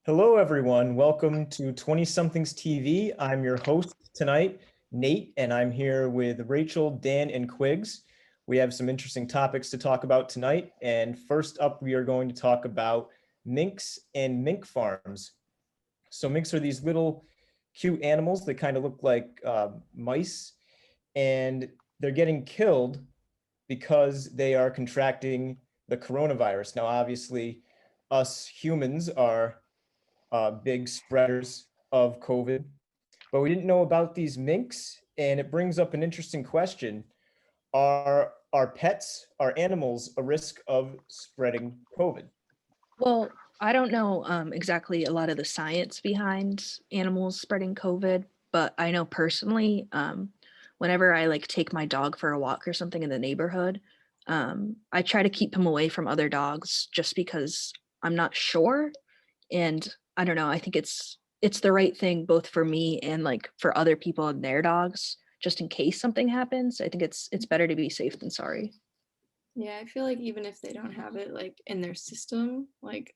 Hello, everyone. Welcome to 20 Somethings TV. I'm your host tonight, Nate, and I'm here with Rachel, Dan, and Quigs. We have some interesting topics to talk about tonight. And first up, we are going to talk about minks and mink farms. So minks are these little cute animals that kind of look like mice, and they're getting killed because they are contracting the coronavirus. Now, obviously, us humans are big spreaders of COVID, but we didn't know about these minks, and it brings up an interesting question. Are pets, are animals a risk of spreading COVID? Well, I don't know exactly a lot of the science behind animals spreading COVID, but I know personally, whenever I like take my dog for a walk or something in the neighborhood, I try to keep him away from other dogs just because I'm not sure. And I don't know, I think it's the right thing both for me and like for other people and their dogs, just in case something happens. I think it's better to be safe than sorry. Yeah, I feel like even if they don't have it like in their system, like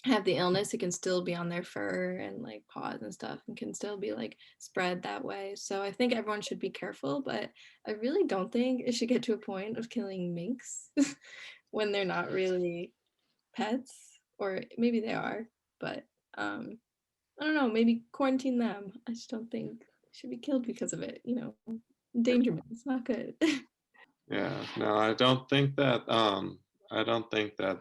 have the illness, it can still be on their fur and like paws and stuff and can still be like spread that way. So I think everyone should be careful, but I really don't think it should get to a point of killing minks when they're not really pets, or maybe they are, but I don't know, maybe quarantine them. I just don't think they should be killed because of it, endangerment. It's not good. Yeah, no, I don't think that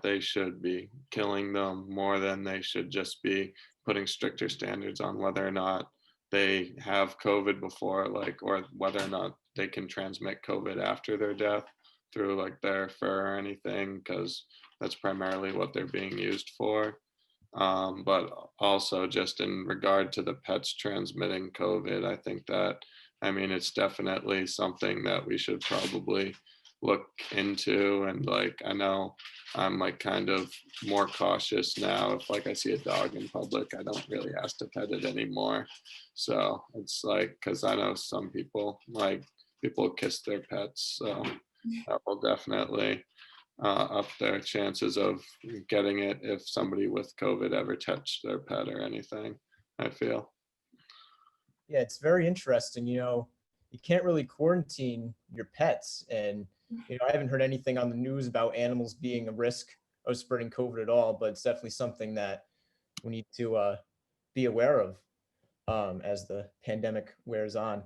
they should be killing them more than they should just be putting stricter standards on whether or not they have COVID before, like, or whether or not they can transmit COVID after their death through like their fur or anything, because that's primarily what they're being used for. But also just in regard to the pets transmitting COVID, I think that, I mean, it's definitely something that we should probably look into. And like, I know I'm like kind of more cautious now. If like I see a dog in public, I don't really ask to pet it anymore. So it's like, because I know some people, like, people kiss their pets. So that will definitely up their chances of getting it if somebody with COVID ever touched their pet or anything, I feel. Yeah, it's very interesting. You can't really quarantine your pets. And, I haven't heard anything on the news about animals being a risk of spreading COVID at all, but it's definitely something that we need to be aware of as the pandemic wears on.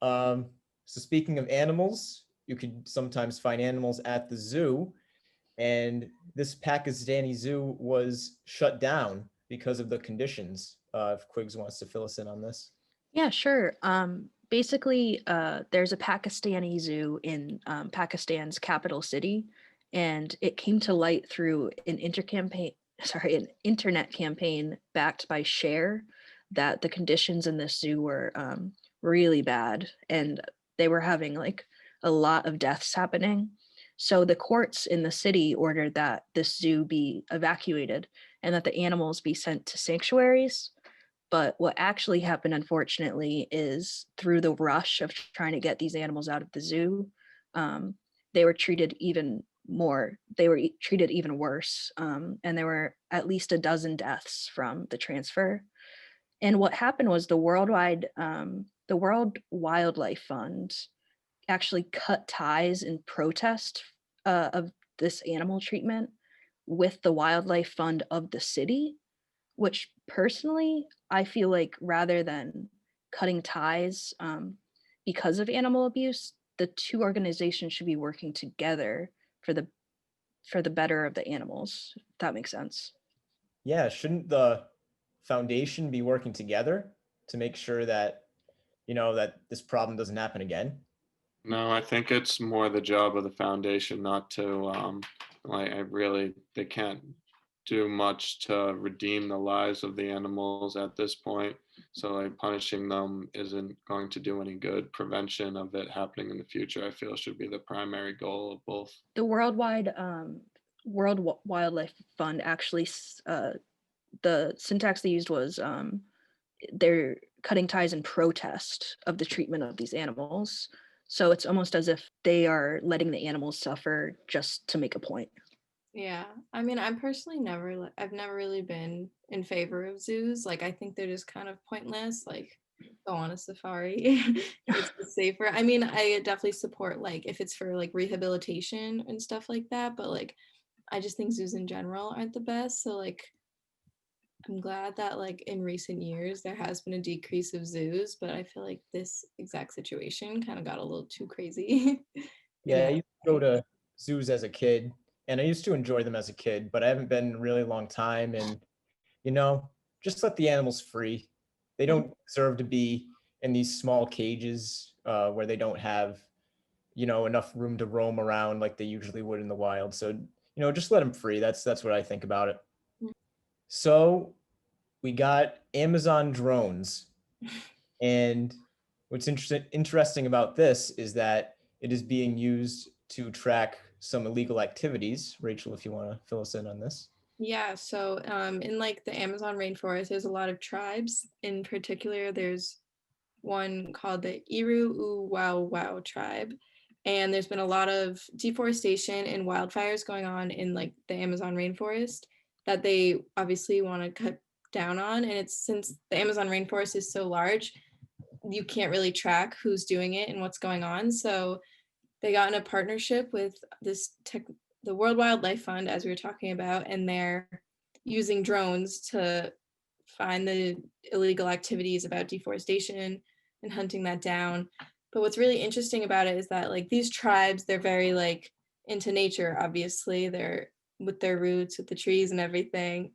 So speaking of animals, you can sometimes find animals at the zoo, and this Pakistani zoo was shut down because of the conditions. If Quiggs wants to fill us in on this. Yeah, sure. Basically, there's a Pakistani zoo in Pakistan's capital city, and it came to light through an internet campaign backed by Share, that the conditions in this zoo were really bad, and they were having like a lot of deaths happening. So the courts in the city ordered that this zoo be evacuated and that the animals be sent to sanctuaries. But what actually happened, unfortunately, is through the rush of trying to get these animals out of the zoo, um, they were treated even more, they were treated even worse. And there were at least a dozen deaths from the transfer. And what happened was the World Wildlife Fund actually cut ties in protest of this animal treatment with the Wildlife Fund of the city, which personally I feel like rather than cutting ties because of animal abuse, the two organizations should be working together for the better of the animals, if that makes sense. Yeah, shouldn't the foundation be working together to make sure that that this problem doesn't happen again? No, I think it's more the job of the foundation not to, like, they can't do much to redeem the lives of the animals at this point. So, like, punishing them isn't going to do any good. Prevention of it happening in the future, I feel, should be the primary goal of both. The Wildlife Fund actually, the syntax they used was they're cutting ties in protest of the treatment of these animals. So it's almost as if they are letting the animals suffer just to make a point. Yeah. I mean, I'm personally I've never really been in favor of zoos. Like, I think they're just kind of pointless. Like, go on a safari. It's just safer. I mean, I definitely support like if it's for like rehabilitation and stuff like that, but like I just think zoos in general aren't the best. So like I'm glad that like in recent years there has been a decrease of zoos, but I feel like this exact situation kind of got a little too crazy in Yeah, I that used to go way. to zoos as a kid, and I used to enjoy them as a kid, but I haven't been in a really long time. And, you know, just let the animals free. They don't deserve to be in these small cages where they don't have, enough room to roam around like they usually would in the wild. So, just let them free. That's what I think about it. So we got Amazon drones. And what's interesting about this is that it is being used to track some illegal activities. Rachel, if you want to fill us in on this. Yeah, so in like the Amazon rainforest, there's a lot of tribes. In particular, there's one called the Iru Wow Wow tribe. And there's been a lot of deforestation and wildfires going on in like the Amazon rainforest that they obviously want to cut down on. And it's since the Amazon rainforest is so large, you can't really track who's doing it and what's going on. So they got in a partnership with the World Wildlife Fund, as we were talking about, and they're using drones to find the illegal activities about deforestation and hunting that down. But what's really interesting about it is that like these tribes, they're very like into nature, obviously. They're with their roots, with the trees and everything.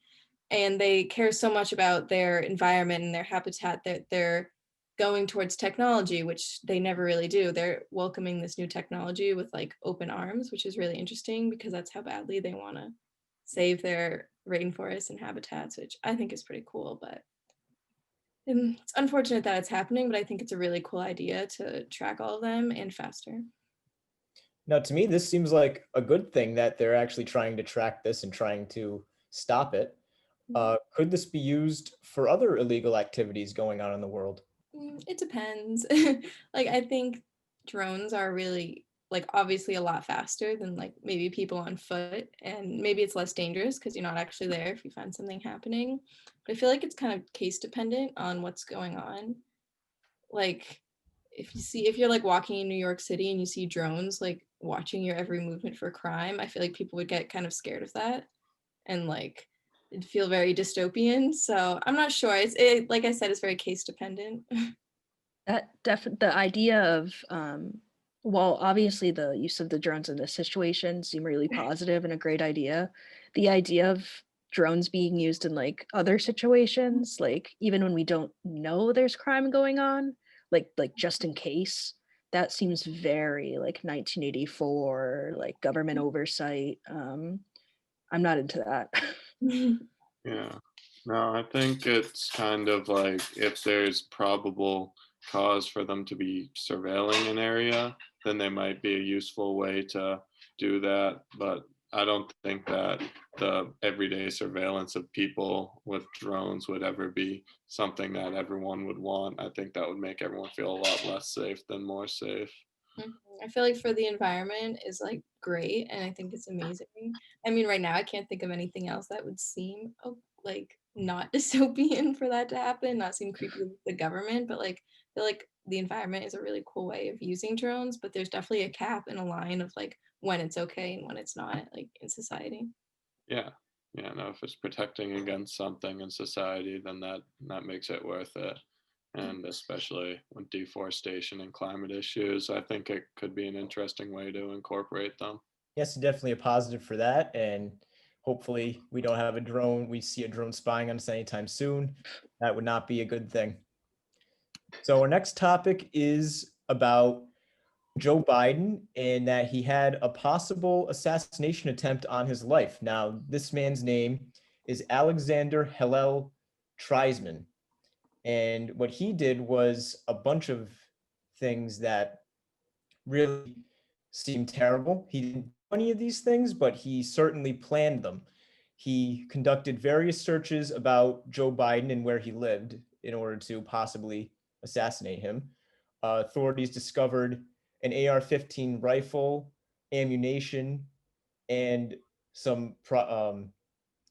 And they care so much about their environment and their habitat that they're going towards technology, which they never really do. They're welcoming this new technology with like open arms, which is really interesting because that's how badly they want to save their rainforests and habitats, which I think is pretty cool. But it's unfortunate that it's happening, but I think it's a really cool idea to track all of them and faster. Now, to me, this seems like a good thing that they're actually trying to track this and trying to stop it. Could this be used for other illegal activities going on in the world? It depends. Like I think drones are really like obviously a lot faster than like maybe people on foot, and maybe it's less dangerous because you're not actually there if you find something happening. But I feel like it's kind of case dependent on what's going on. Like if you're like walking in New York City and you see drones like watching your every movement for crime, I feel like people would get kind of scared of that and like it'd feel very dystopian. So I'm not sure. Like I said, it's very case dependent. The idea of while obviously the use of the drones in this situation seem really positive and a great idea, the idea of drones being used in like other situations, like even when we don't know there's crime going on, like just in case, that seems very like 1984, like government oversight. I'm not into that. Yeah. No, I think it's kind of like if there's probable cause for them to be surveilling an area, then they might be a useful way to do that. But I don't think that the everyday surveillance of people with drones would ever be something that everyone would want. I think that would make everyone feel a lot less safe than more safe. Mhm. I feel like for the environment is like great and I think it's amazing. I mean, right now I can't think of anything else that would seem like not dystopian for that to happen, not seem creepy with the government, but like I feel like the environment is a really cool way of using drones, but there's definitely a cap and a line of like when it's okay and when it's not, like in society. Yeah. Yeah, no, if it's protecting against something in society, then that makes it worth it. And especially with deforestation and climate issues, I think it could be an interesting way to incorporate them. Yes, definitely a positive for that. And hopefully we see a drone spying on us anytime soon. That would not be a good thing. So our next topic is about Joe Biden and that he had a possible assassination attempt on his life. Now, this man's name is Alexander Hillel Treisman. And what he did was a bunch of things that really seemed terrible. He didn't do any of these things, but he certainly planned them. He conducted various searches about Joe Biden and where he lived in order to possibly assassinate him. Authorities discovered an AR-15 rifle, ammunition, and some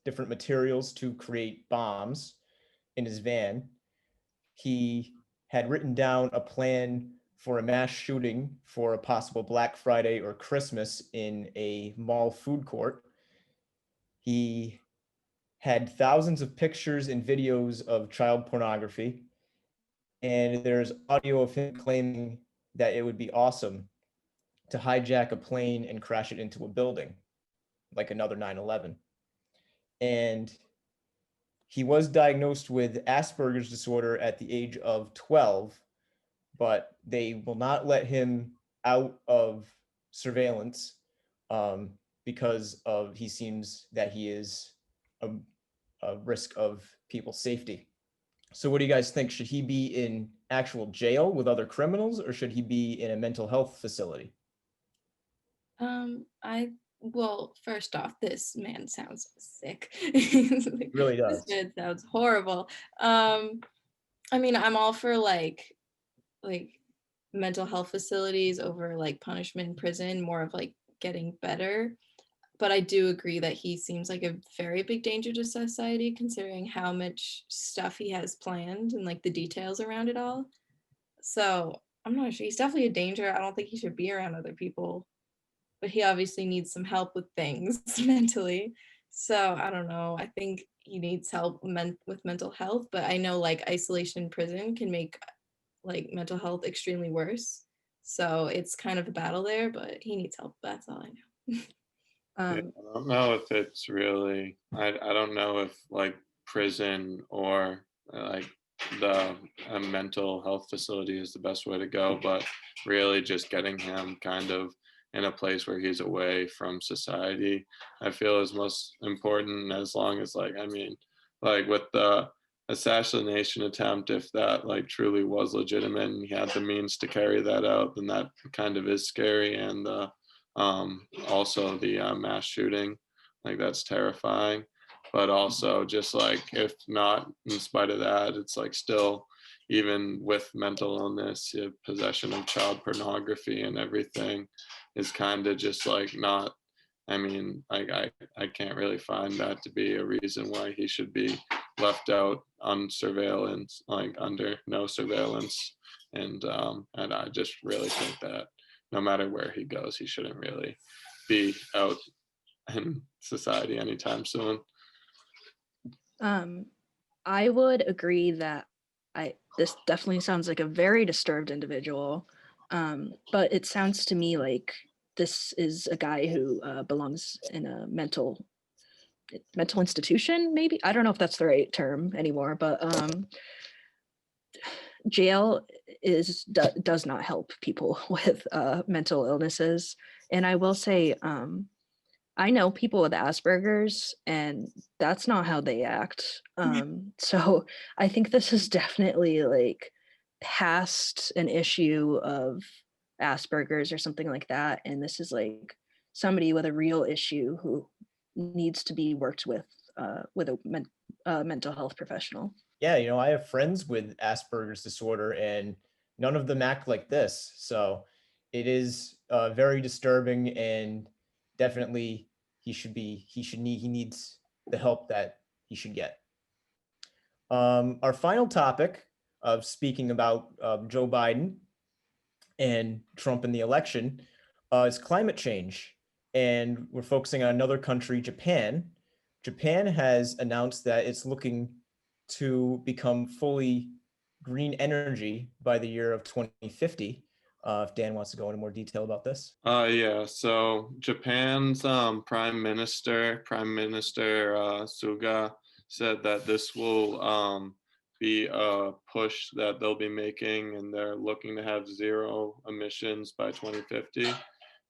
different materials to create bombs in his van. He had written down a plan for a mass shooting for a possible Black Friday or Christmas in a mall food court. He had thousands of pictures and videos of child pornography, and there's audio of him claiming that it would be awesome to hijack a plane and crash it into a building, like another 9/11. And he was diagnosed with Asperger's disorder at the age of 12, but they will not let him out of surveillance because he seems that he is a risk of people's safety. So what do you guys think? Should he be in actual jail with other criminals, or should he be in a mental health facility? Well, first off, this man sounds sick. It really This does. man sounds horrible. I mean, I'm all for like mental health facilities over like punishment in prison, more of like getting better. But I do agree that he seems like a very big danger to society, considering how much stuff he has planned and like the details around it all. So I'm not sure. He's definitely a danger. I don't think he should be around other people, but he obviously needs some help with things mentally. So I don't know. I think he needs help with mental health, but I know like isolation in prison can make like mental health extremely worse. So it's kind of a battle there, but he needs help. That's all I know. Yeah, Um, I don't know if it's really, I don't know if like prison or like the a mental health facility is the best way to go, but really just getting him kind of in a place where he's away from society, I feel is most important. As long as like, I mean, like with the assassination attempt, if that like truly was legitimate and he had the means to carry that out, then that kind of is scary. And also the mass shooting, like that's terrifying. But also just like if not in spite of that, it's like still, even with mental illness, possession of child pornography and everything is kind of just like not, I mean, I can't really find that to be a reason why he should be left out on surveillance, like under no surveillance. And I just really think that no matter where he goes, he shouldn't really be out in society anytime soon. I would agree that this definitely sounds like a very disturbed individual. But it sounds to me like this is a guy who belongs in a mental institution, maybe. I don't know if that's the right term anymore, but jail does not help people with mental illnesses. And I will say, I know people with Asperger's, and that's not how they act. So I think this is definitely like past an issue of Asperger's or something like that. And this is like somebody with a real issue who needs to be worked with a mental health professional. Yeah, I have friends with Asperger's disorder, and none of them act like this. So it is very disturbing, and definitely he needs the help that he should get. Our final topic of speaking about Joe Biden and Trump in the election is climate change. And we're focusing on another country, Japan. Japan has announced that it's looking to become fully green energy by the year of 2050. If Dan wants to go into more detail about this. Yeah, so Japan's Prime Minister Suga said that this will be a push that they'll be making, and they're looking to have zero emissions by 2050.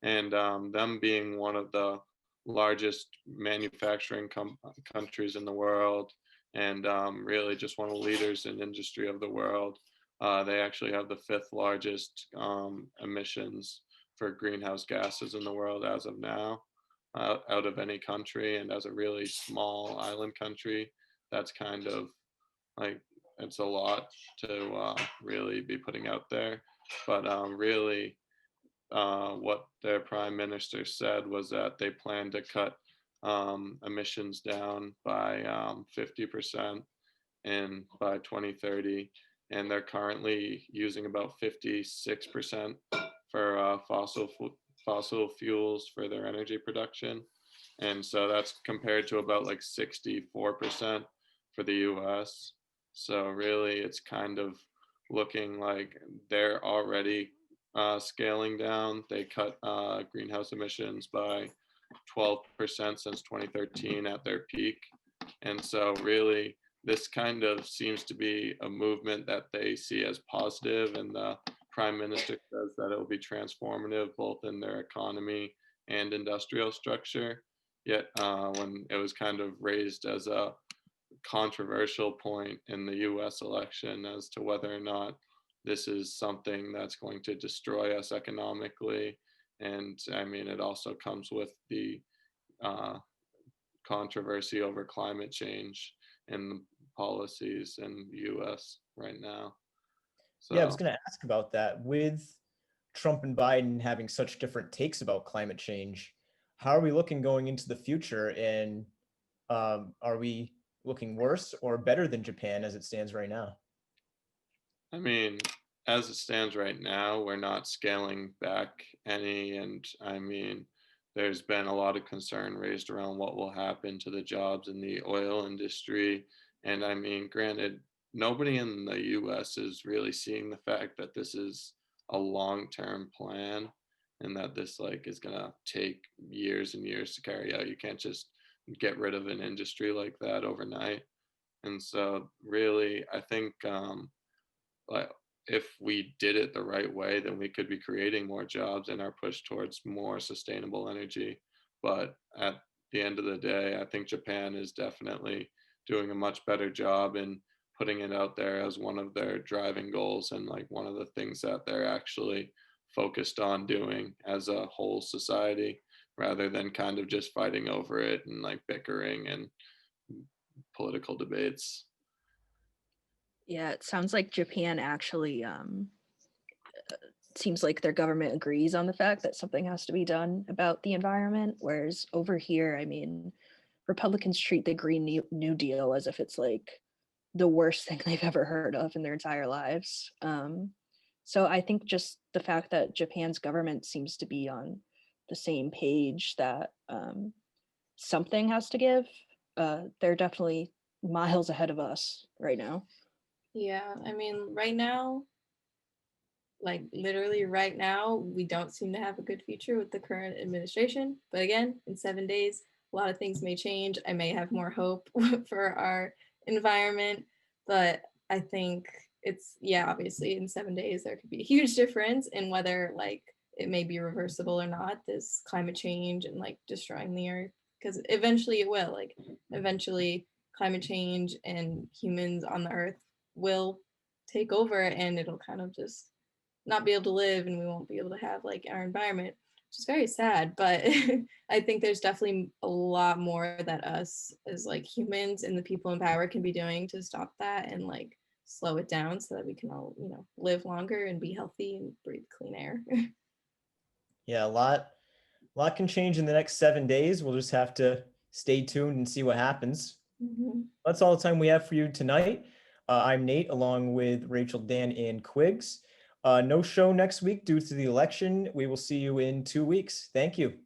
And them being one of the largest manufacturing countries in the world, and really just one of the leaders in industry of the world. They actually have the fifth largest emissions for greenhouse gases in the world as of now, out of any country. And as a really small island country, that's kind of like, it's a lot to really be putting out there. But really, what their prime minister said was that they plan to cut emissions down by 50% by 2030, and they're currently using about 56% for fossil fuels for their energy production, and so that's compared to about like 64% for the US. So really, it's kind of looking like they're already scaling down. They cut greenhouse emissions by 12% since 2013 at their peak. And so really, this kind of seems to be a movement that they see as positive, and the prime minister says that it will be transformative both in their economy and industrial structure. Yet when it was kind of raised as a controversial point in the US election as to whether or not this is something that's going to destroy us economically. And I mean, it also comes with the uh, controversy over climate change and the policies in the US right now. Yeah, I was So, going to ask about that. With Trump and Biden having such different takes about climate change, how are we looking going into the future? And are we looking worse or better than Japan as it stands right now? I mean, as it stands right now, we're not scaling back any. And I mean, there's been a lot of concern raised around what will happen to the jobs in the oil industry. And I mean, granted, nobody in the US is really seeing the fact that this is a long-term plan and that this like is gonna take years and years to carry out. You can't just get rid of an industry like that overnight. And so really, I think like if we did it the right way, then we could be creating more jobs and our push towards more sustainable energy. But at the end of the day, I think Japan is definitely doing a much better job in putting it out there as one of their driving goals and like one of the things that they're actually focused on doing as a whole society, rather than kind of just fighting over it and like bickering and political debates. Yeah, it sounds like Japan actually seems like their government agrees on the fact that something has to be done about the environment. Whereas over here, I mean, Republicans treat the New Deal as if it's like the worst thing they've ever heard of in their entire lives. So I think just the fact that Japan's government seems to be on the same page that something has to give, they're definitely miles ahead of us right now. Yeah, I mean, right now, like literally right now, we don't seem to have a good future with the current administration. But again, in 7 days, a lot of things may change. I may have more hope for our environment, but I think it's, yeah, obviously in 7 days, there could be a huge difference in whether like it may be reversible or not, this climate change and like destroying the earth, because eventually it will, like eventually climate change and humans on the earth will take over and it'll kind of just not be able to live and we won't be able to have like our environment, which is very sad. But I think there's definitely a lot more that us as like humans and the people in power can be doing to stop that and like slow it down so that we can all, you know, live longer and be healthy and breathe clean air. Yeah, a lot can change in the next 7 days. We'll just have to stay tuned and see what happens. Mhm. That's all the time we have for you tonight. I'm Nate, along with Rachel, Dan, and Quiggs. No show next week due to the election. We will see you in 2 weeks. Thank you.